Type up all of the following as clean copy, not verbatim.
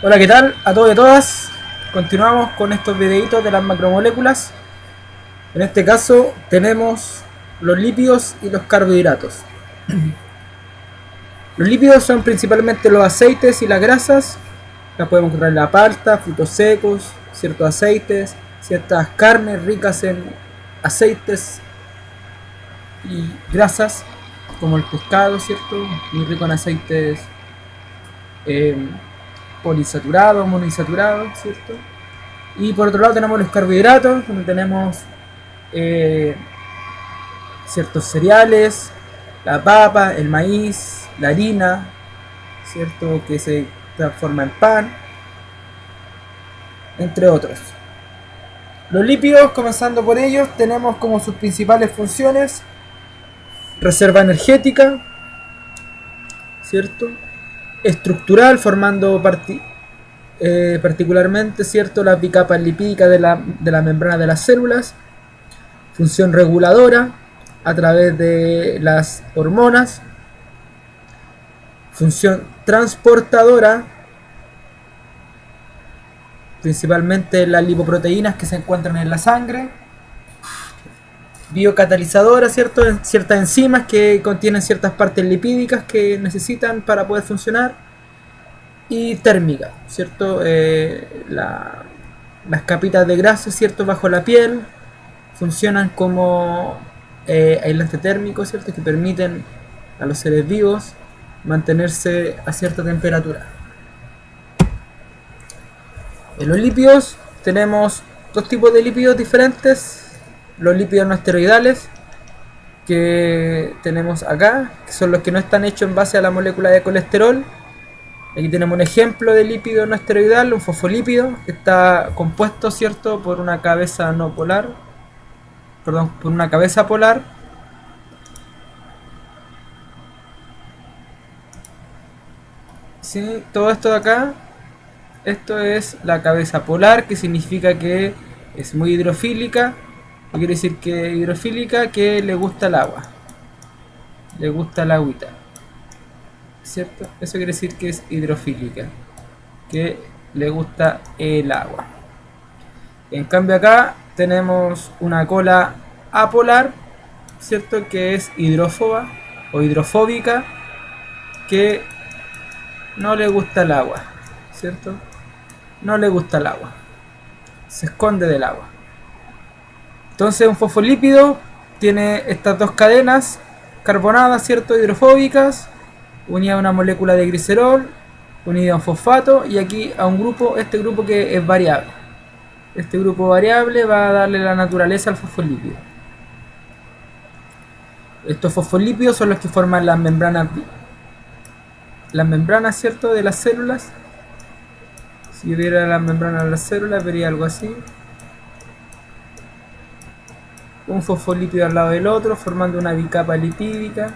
Hola, ¿qué tal? A todos y a todas. Continuamos con estos videitos de las macromoléculas. En este caso tenemos los lípidos y los carbohidratos. Los lípidos son principalmente los aceites y las grasas. Las podemos encontrar en la palta, frutos secos, ciertos aceites, ciertas carnes ricas en aceites y grasas, como el pescado, ¿cierto? Muy rico en aceites eh, poliinsaturados, monoinsaturados, ¿cierto? Y por otro lado tenemos los carbohidratos, donde tenemos eh, ciertos cereales, la papa, el maíz, la harina, ¿cierto? Que se transforma en pan, entre otros. Los lípidos, comenzando por ellos, tenemos como sus principales funciones reserva energética, ¿cierto? Estructural, formando particularmente, ¿cierto?, las bicapas lipídicas de la membrana de las células. Función reguladora a través de las hormonas. Función transportadora, principalmente las lipoproteínas que se encuentran en la sangre. Biocatalizadora, ¿cierto?, ciertas enzimas que contienen ciertas partes lipídicas que necesitan para poder funcionar. Y térmica, ¿cierto? Las capitas de grasa, ¿cierto?, bajo la piel funcionan como aislante térmico, ¿cierto?, que permiten a los seres vivos mantenerse a cierta temperatura. En los lípidos tenemos dos tipos de lípidos diferentes. Los lípidos no esteroidales, que tenemos acá, que son los que no están hechos en base a la molécula de colesterol. Aquí tenemos un ejemplo de lípido no esteroidal, un fosfolípido, que está compuesto, ¿cierto?, por una cabeza no polar, perdón, por una cabeza polar. Sí, todo esto de acá, esto es la cabeza polar, que significa que es muy hidrofílica. Quiere decir que hidrofílica, que le gusta el agua, le gusta el agüita, ¿cierto? Eso quiere decir que es hidrofílica, que le gusta el agua. En cambio acá tenemos una cola apolar, ¿cierto?, que es hidrófoba o hidrofóbica, que no le gusta el agua, ¿cierto? No le gusta el agua, se esconde del agua. Entonces un fosfolípido tiene estas dos cadenas carbonadas, ¿cierto?, hidrofóbicas, unida a una molécula de glicerol, unida a un fosfato, y aquí a un grupo, este grupo que es variable. Este grupo variable va a darle la naturaleza al fosfolípido. Estos fosfolípidos son los que forman las membranas, ¿cierto?, de las células. Si yo viera las membranas de las células, vería algo así. Un fosfolípido al lado del otro, formando una bicapa lipídica,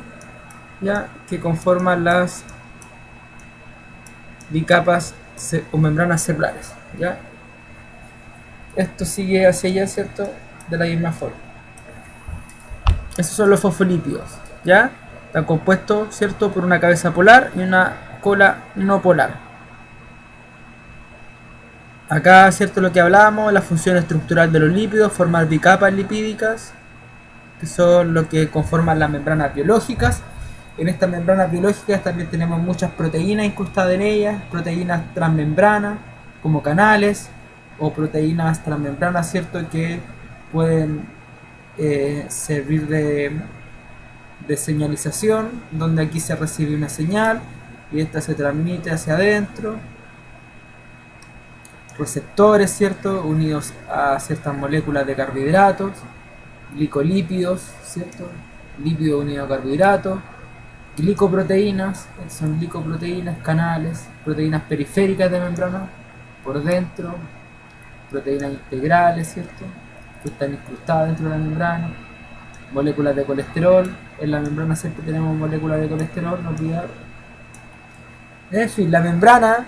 ¿ya?, que conforman las bicapas o membranas celulares, ¿ya? Esto sigue hacia allá, ¿cierto?, de la misma forma. Esos son los fosfolípidos, ¿ya? Están compuestos, ¿cierto?, por una cabeza polar y una cola no polar. Acá, ¿cierto?, lo que hablábamos, la función estructural de los lípidos, formar bicapas lipídicas, que son lo que conforman las membranas biológicas. En estas membranas biológicas también tenemos muchas proteínas incrustadas en ellas, proteínas transmembranas, como canales, o proteínas transmembranas, ¿cierto?, que pueden servir de señalización, donde aquí se recibe una señal y esta se transmite hacia adentro. Receptores, ¿cierto?, unidos a ciertas moléculas de carbohidratos, glicolípidos, ¿cierto?, lípidos unidos a carbohidratos, glicoproteínas, son glicoproteínas, canales, proteínas periféricas de membrana, por dentro, proteínas integrales, ¿cierto?, que están incrustadas dentro de la membrana, moléculas de colesterol. En la membrana siempre tenemos moléculas de colesterol, no olvidar. En fin, la membrana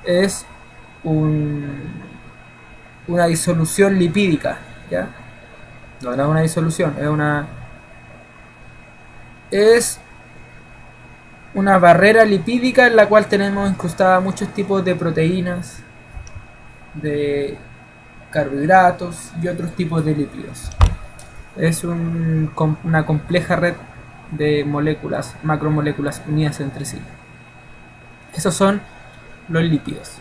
es una disolución lipídica, ¿ya? No es una disolución, es una barrera lipídica en la cual tenemos incrustadas muchos tipos de proteínas, de carbohidratos y otros tipos de lípidos. Es una compleja red de moléculas, macromoléculas unidas entre sí. Esos son los lípidos.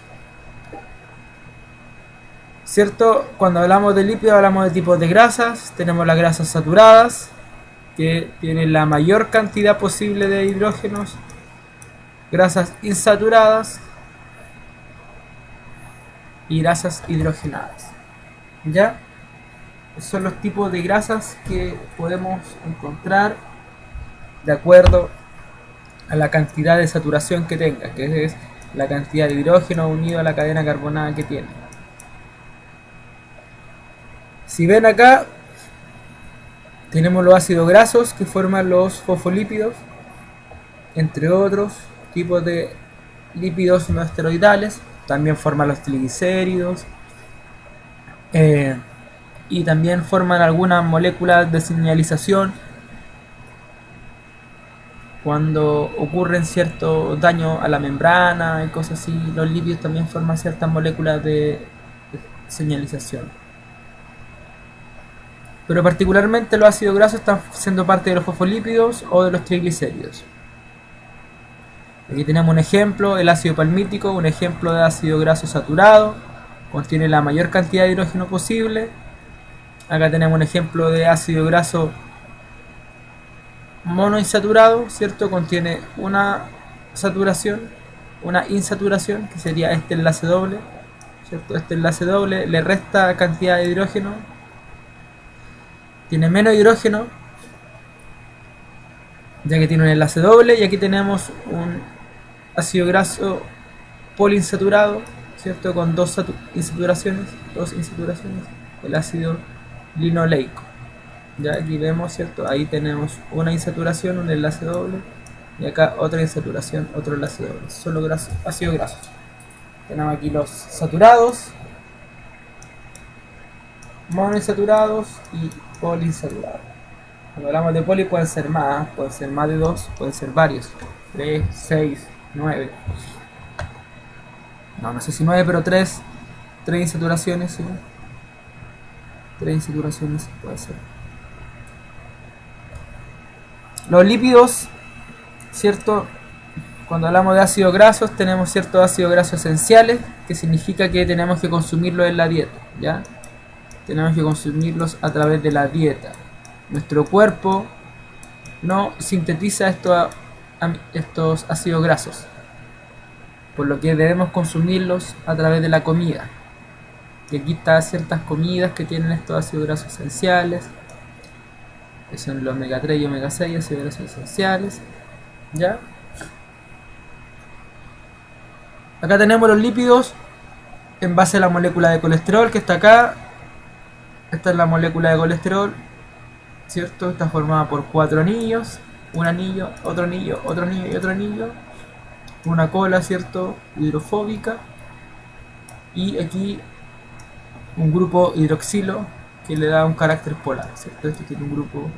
¿Cierto? Cuando hablamos de lípidos hablamos de tipos de grasas. Tenemos las grasas saturadas, que tienen la mayor cantidad posible de hidrógenos. Grasas insaturadas y grasas hidrogenadas. ¿Ya? Esos son los tipos de grasas que podemos encontrar de acuerdo a la cantidad de saturación que tenga, que es la cantidad de hidrógeno unido a la cadena carbonada que tiene. Si ven acá, tenemos los ácidos grasos que forman los fosfolípidos, entre otros tipos de lípidos no esteroidales. También forman los triglicéridos y también forman algunas moléculas de señalización cuando ocurren cierto daño a la membrana y cosas así. Los lípidos también forman ciertas moléculas de señalización. Pero particularmente los ácidos grasos están siendo parte de los fosfolípidos o de los triglicéridos. Aquí tenemos un ejemplo, el ácido palmítico, un ejemplo de ácido graso saturado, contiene la mayor cantidad de hidrógeno posible. Acá tenemos un ejemplo de ácido graso monoinsaturado, ¿cierto? Contiene una saturación, una insaturación, que sería este enlace doble, ¿cierto? Este enlace doble le resta cantidad de hidrógeno, tiene menos hidrógeno, ya que tiene un enlace doble, y aquí tenemos un ácido graso poliinsaturado, ¿cierto? Con dos insaturaciones, el ácido linoleico. Ya aquí vemos, ¿cierto? Ahí tenemos una insaturación, un enlace doble, y acá otra insaturación, otro enlace doble. Solo ácidos grasos. Tenemos aquí los saturados, monoinsaturados y poliinsaturados. Cuando hablamos de poli pueden ser más de dos, pueden ser varios. 3, 6, 9. No sé si 9, pero 3 insaturaciones, ¿sí? 3 insaturaciones puede ser. Los lípidos, ¿cierto? Cuando hablamos de ácidos grasos, tenemos ciertos ácidos grasos esenciales, que significa que tenemos que consumirlos en la dieta, ¿ya? Tenemos que consumirlos a través de la dieta. Nuestro cuerpo no sintetiza estos ácidos grasos, por lo que debemos consumirlos a través de la comida. Y aquí están ciertas comidas que tienen estos ácidos grasos esenciales, que son los omega 3 y omega 6, ácidos grasos esenciales, ¿ya? Acá tenemos los lípidos en base a la molécula de colesterol que está acá. Esta es la molécula de colesterol, ¿cierto? Está formada por 4 anillos, un anillo, otro anillo, otro anillo y otro anillo, una cola, ¿cierto? Hidrofóbica, y aquí un grupo hidroxilo que le da un carácter polar, ¿cierto? Este tiene un grupo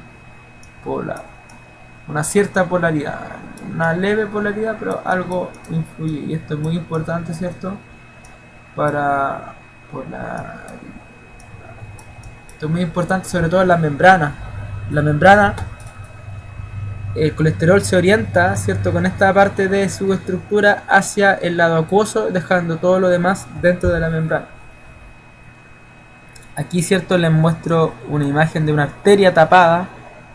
polar, una cierta polaridad, una leve polaridad, pero algo influye, y esto es muy importante, ¿cierto? Esto es muy importante sobre todo en la membrana. La membrana, el colesterol se orienta, ¿cierto?, con esta parte de su estructura hacia el lado acuoso, dejando todo lo demás dentro de la membrana. Aquí, ¿cierto?, les muestro una imagen de una arteria tapada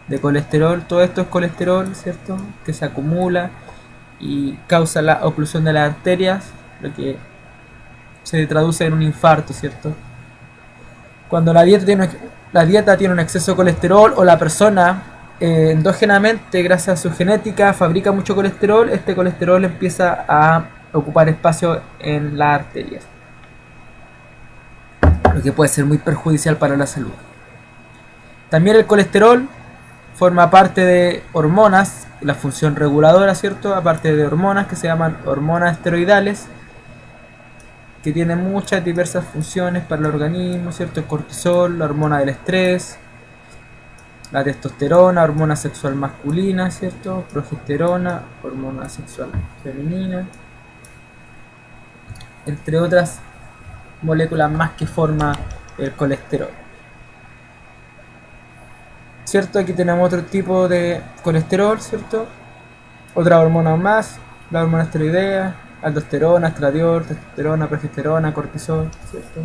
de colesterol. Todo esto es colesterol, ¿cierto?, que se acumula y causa la oclusión de las arterias, lo que se traduce en un infarto, ¿cierto? Cuando la dieta tiene un exceso de colesterol, o la persona endógenamente, gracias a su genética, fabrica mucho colesterol, este colesterol empieza a ocupar espacio en las arterias, lo que puede ser muy perjudicial para la salud. También el colesterol forma parte de hormonas, la función reguladora, ¿cierto? Aparte de hormonas que se llaman hormonas esteroidales, que tienen muchas diversas funciones para el organismo, ¿cierto? El cortisol, la hormona del estrés, la testosterona, hormona sexual masculina, ¿cierto? Progesterona, hormona sexual femenina, entre otras moléculas más que forma el colesterol. ¿Cierto? Aquí tenemos otro tipo de colesterol, ¿cierto? Otra hormona más, la hormona esteroidea, aldosterona, estradiol, testosterona, progesterona, cortisol, ¿cierto?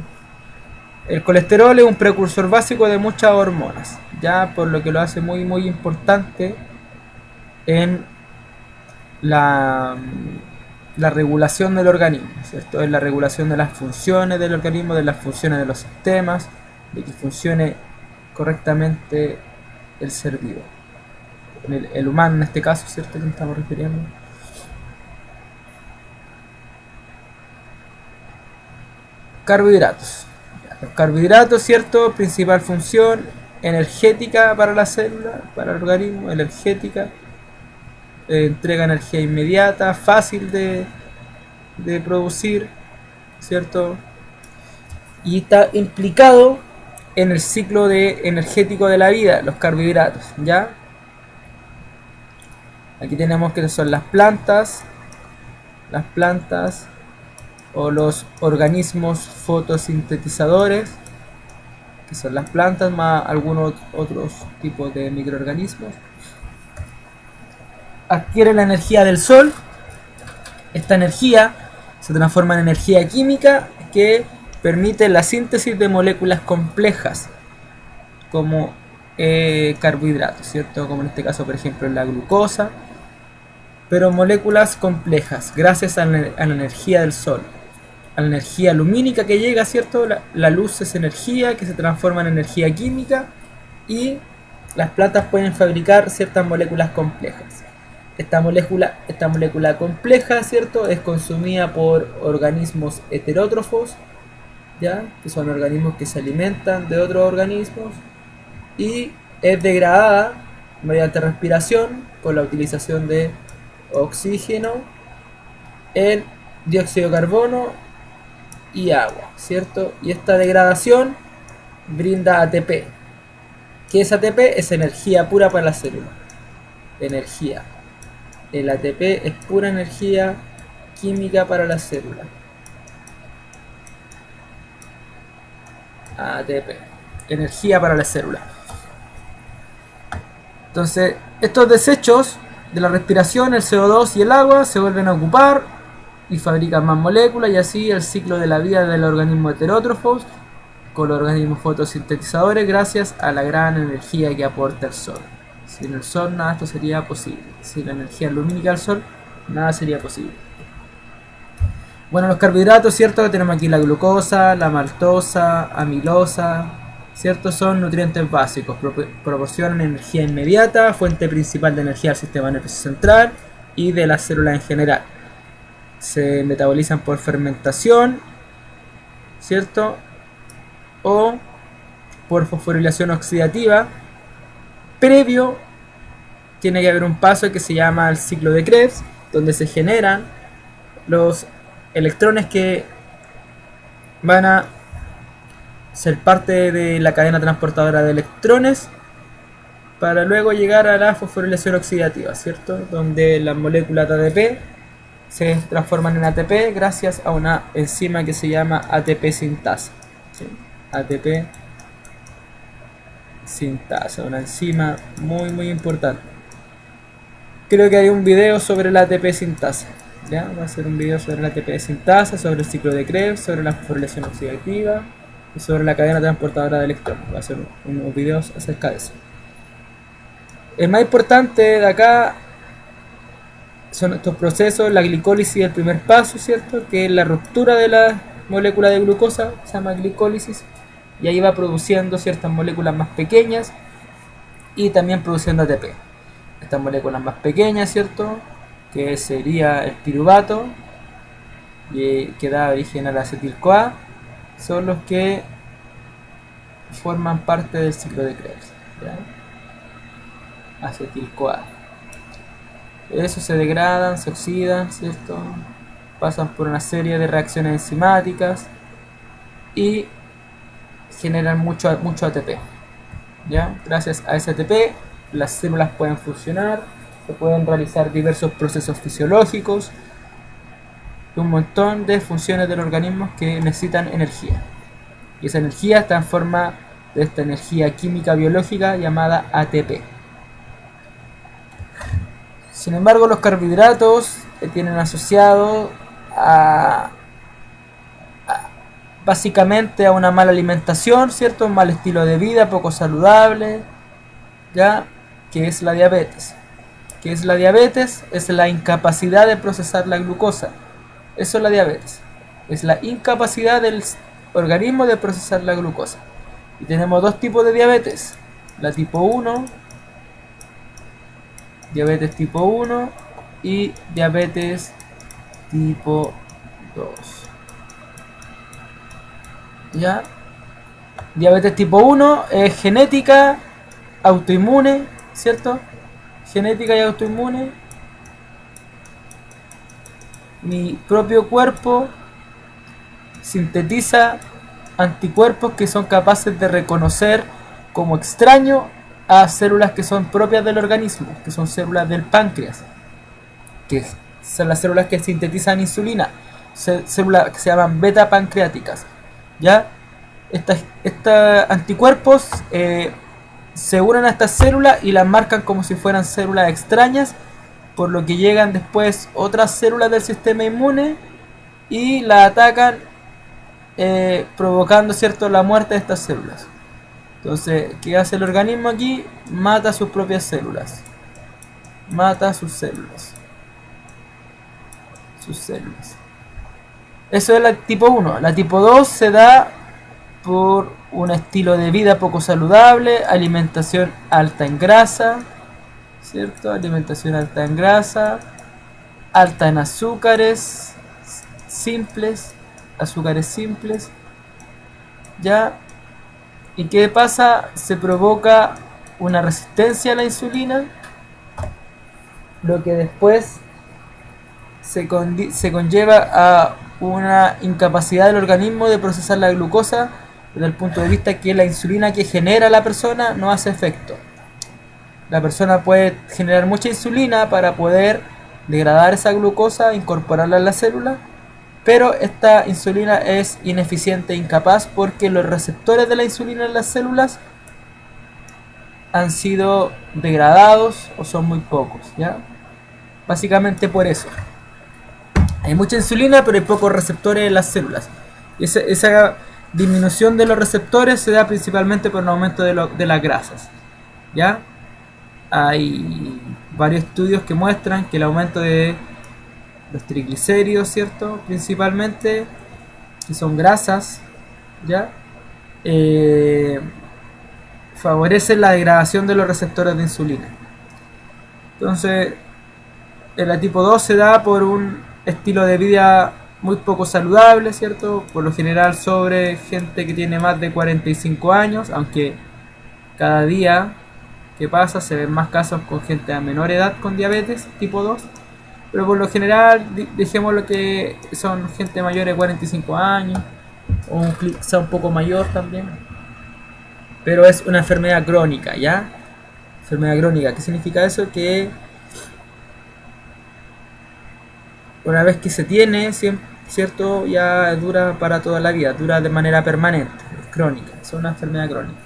El colesterol es un precursor básico de muchas hormonas, ya por lo que lo hace muy importante en la, la regulación del organismo, ¿cierto? En la regulación de las funciones del organismo, de las funciones de los sistemas, de que funcione correctamente el ser vivo. El humano en este caso, ¿cierto? ¿A qué estamos refiriendo? Carbohidratos. Los carbohidratos, ¿cierto? Principal función energética para la célula, para el organismo, energética. Entrega energía inmediata, fácil de producir, ¿cierto? Y está implicado en el ciclo energético de la vida, los carbohidratos, ¿ya? Aquí tenemos que son las plantas o los organismos fotosintetizadores, que son las plantas más algunos otros tipos de microorganismos. Adquiere la energía del sol. Esta energía se transforma en energía química que permite la síntesis de moléculas complejas como carbohidratos, ¿cierto? Como en este caso, por ejemplo, la glucosa, pero moléculas complejas gracias a la energía del sol, a la energía lumínica que llega, ¿cierto? La luz es energía que se transforma en energía química y las plantas pueden fabricar ciertas moléculas complejas. Esta molécula compleja, ¿cierto? Es consumida por organismos heterótrofos, ¿ya? Que son organismos que se alimentan de otros organismos, y es degradada mediante respiración con la utilización de oxígeno, en dióxido de carbono y agua, ¿cierto? Y esta degradación brinda ATP. ¿Qué es ATP? Es energía pura para la célula. Energía. El ATP es pura energía química para la célula. ATP. Energía para la célula. Entonces, estos desechos de la respiración, el CO2 y el agua, se vuelven a ocupar y fabrican más moléculas, y así el ciclo de la vida del organismo heterótrofos con los organismos fotosintetizadores, gracias a la gran energía que aporta el sol. Sin el sol nada de esto sería posible. Sin la energía lumínica del sol nada sería posible. Bueno, los carbohidratos, ¿cierto? Tenemos aquí la glucosa, la maltosa, amilosa, ¿cierto? Son nutrientes básicos, proporcionan energía inmediata, fuente principal de energía del sistema nervioso central y de las células en general. Se metabolizan por fermentación, ¿cierto? O por fosforilación oxidativa. Previo tiene que haber un paso que se llama el ciclo de Krebs, donde se generan los electrones que van a ser parte de la cadena transportadora de electrones para luego llegar a la fosforilación oxidativa, ¿cierto? Donde las moléculas de ATP se transforman en ATP gracias a una enzima que se llama ATP sintasa, ¿sí? ATP sintasa, una enzima muy importante. Creo que hay un video sobre la ATP sintasa, ¿ya? Va a ser un video sobre la ATP sintasa, sobre el ciclo de Krebs, sobre la fosforilación oxidativa y sobre la cadena transportadora de electrones. Va a ser unos videos acerca de eso. El más importante de acá son estos procesos, la glicólisis, el primer paso, ¿cierto? Que es la ruptura de la molécula de glucosa, se llama glicólisis, y ahí va produciendo ciertas moléculas más pequeñas y también produciendo ATP. Estas moléculas más pequeñas, ¿cierto? Que sería el piruvato, y que da origen a la acetil-CoA, son los que forman parte del ciclo de Krebs, ¿ya? Acetil-CoA. Eso se degradan, se oxidan, ¿cierto? Pasan por una serie de reacciones enzimáticas y generan mucho ATP. ¿ya? Gracias a ese ATP, las células pueden funcionar, se pueden realizar diversos procesos fisiológicos y un montón de funciones del organismo que necesitan energía. Y esa energía está en forma de esta energía química biológica llamada ATP. Sin embargo, los carbohidratos tienen asociado básicamente a una mala alimentación, ¿cierto? Un mal estilo de vida, poco saludable, ¿ya? Que es la diabetes. ¿Qué es la diabetes? Es la incapacidad de procesar la glucosa. Eso es la diabetes. Es la incapacidad del organismo de procesar la glucosa. Y tenemos dos tipos de diabetes. La tipo 1, diabetes tipo 1 y diabetes tipo 2. ¿Ya? Diabetes tipo 1 es genética, autoinmune, ¿cierto? Genética y autoinmune. Mi propio cuerpo sintetiza anticuerpos que son capaces de reconocer como extraño a células que son propias del organismo, que son células del páncreas, que son las células que sintetizan insulina, células que se llaman beta pancreáticas. ¿Ya? Estos anticuerpos se unen a estas células y las marcan como si fueran células extrañas, por lo que llegan después otras células del sistema inmune y la atacan, provocando, ¿cierto?, la muerte de estas células. Entonces, ¿qué hace el organismo aquí? Mata sus propias células. Mata sus células. Sus células. Eso es la tipo 1. La tipo 2 se da por un estilo de vida poco saludable, alimentación alta en grasa, ¿cierto? Alimentación alta en grasa, alta en azúcares simples, ¿ya? ¿Y qué pasa? Se provoca una resistencia a la insulina, lo que después se conlleva a una incapacidad del organismo de procesar la glucosa, desde el punto de vista que la insulina que genera la persona no hace efecto. La persona puede generar mucha insulina para poder degradar esa glucosa, incorporarla en la célula, pero esta insulina es ineficiente e incapaz porque los receptores de la insulina en las células han sido degradados o son muy pocos, ¿ya? Básicamente por eso. Hay mucha insulina, pero hay pocos receptores en las células. Y esa disminución de los receptores se da principalmente por un aumento de las grasas, ¿ya? Hay varios estudios que muestran que el aumento de los triglicéridos, ¿cierto? Principalmente, que son grasas, ¿ya? Favorecen la degradación de los receptores de insulina. Entonces, la tipo 2 se da por un estilo de vida muy poco saludable, ¿cierto? Por lo general sobre gente que tiene más de 45 años, aunque cada día que pasa se ven más casos con gente a menor edad con diabetes tipo 2, pero por lo general dejémoslo que son gente mayor de 45 años o quizá un poco mayor también, pero es una enfermedad crónica, ¿ya? Enfermedad crónica, ¿qué significa eso? Que una vez que se tiene, ¿cierto? Ya dura para toda la vida, dura de manera permanente, es crónica, es una enfermedad crónica.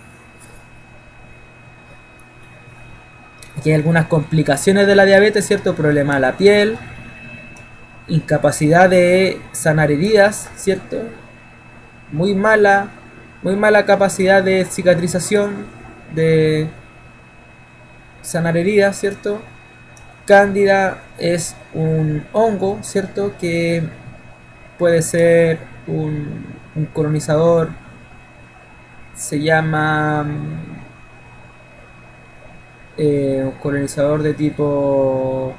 Aquí hay algunas complicaciones de la diabetes, ¿cierto? Problema de la piel, incapacidad de sanar heridas, ¿cierto? Muy mala capacidad de cicatrización, de sanar heridas, ¿cierto? Cándida es un hongo, ¿cierto? Que puede ser un colonizador, se llama un colonizador de tipo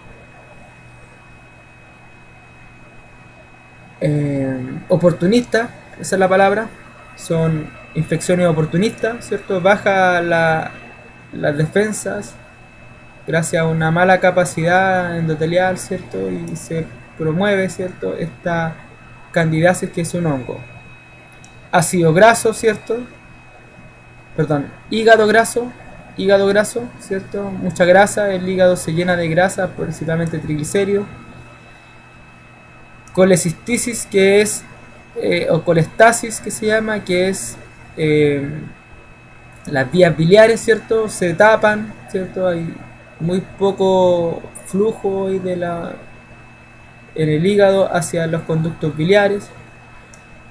oportunista, esa es la palabra. Son infecciones oportunistas, ¿cierto? Baja las defensas gracias a una mala capacidad endotelial, ¿cierto? Y se promueve, ¿cierto?, esta candidiasis, que es un hongo. Ácido graso, ¿cierto? perdón, hígado graso, ¿cierto? Mucha grasa, el hígado se llena de grasa, principalmente triglicéridos. Colecistisis, que es, o colestasis, que se llama, que es las vías biliares, ¿cierto? Se tapan, ¿cierto? Hay muy poco flujo en el hígado hacia los conductos biliares.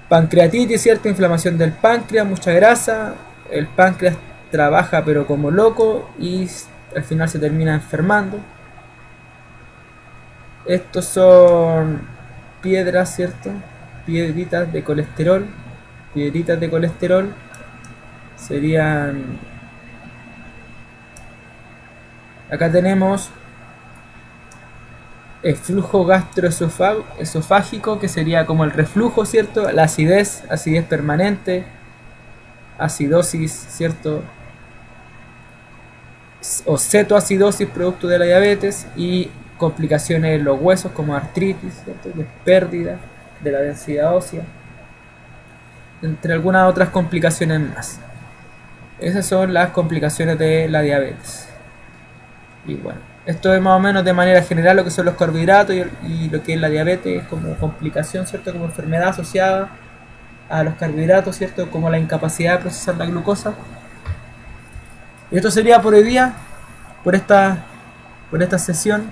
Pancreatitis, ¿cierto? Inflamación del páncreas, mucha grasa. El páncreas trabaja pero como loco y al final se termina enfermando. Estos son piedras, ¿cierto? Piedritas de colesterol. Piedritas de colesterol serían... Acá tenemos el flujo gastroesofágico, que sería como el reflujo, ¿cierto? La acidez permanente, acidosis, ¿cierto? O cetoacidosis producto de la diabetes, y complicaciones en los huesos como artritis, ¿cierto? Que es pérdida de la densidad ósea, entre algunas otras complicaciones más. Esas son las complicaciones de la diabetes. Y bueno, esto es más o menos de manera general lo que son los carbohidratos y lo que es la diabetes como complicación, ¿cierto? Como enfermedad asociada a los carbohidratos, ¿cierto? Como la incapacidad de procesar la glucosa. Y esto sería por hoy día, por esta sesión,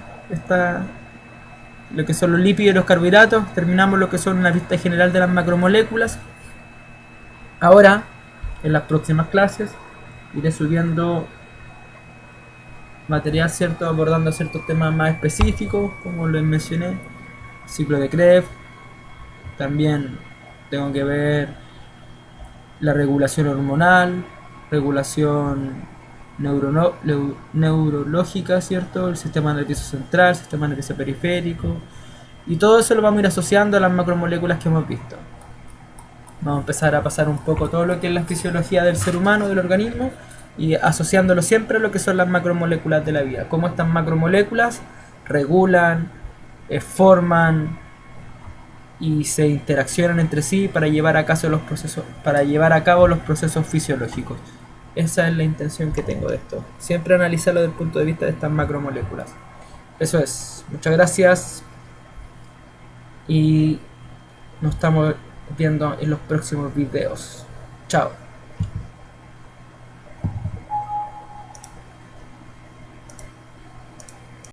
lo que son los lípidos y los carbohidratos. Terminamos lo que son una vista general de las macromoléculas. Ahora, en las próximas clases, iré subiendo material, ¿cierto? Abordando ciertos temas más específicos, como les mencioné, ciclo de Krebs. También tengo que ver la regulación hormonal, regulación neurológica, ¿cierto? El sistema nervioso central, el sistema nervioso periférico, y todo eso lo vamos a ir asociando a las macromoléculas que hemos visto. Vamos a empezar a pasar un poco todo lo que es la fisiología del ser humano, del organismo, y asociándolo siempre a lo que son las macromoléculas de la vida. Cómo estas macromoléculas regulan, forman y se interaccionan entre sí para llevar a cabo los procesos fisiológicos. Esa es la intención que tengo de esto. Siempre analizarlo desde el punto de vista de estas macromoléculas. Eso es. Muchas gracias. Y nos estamos viendo en los próximos videos. Chao.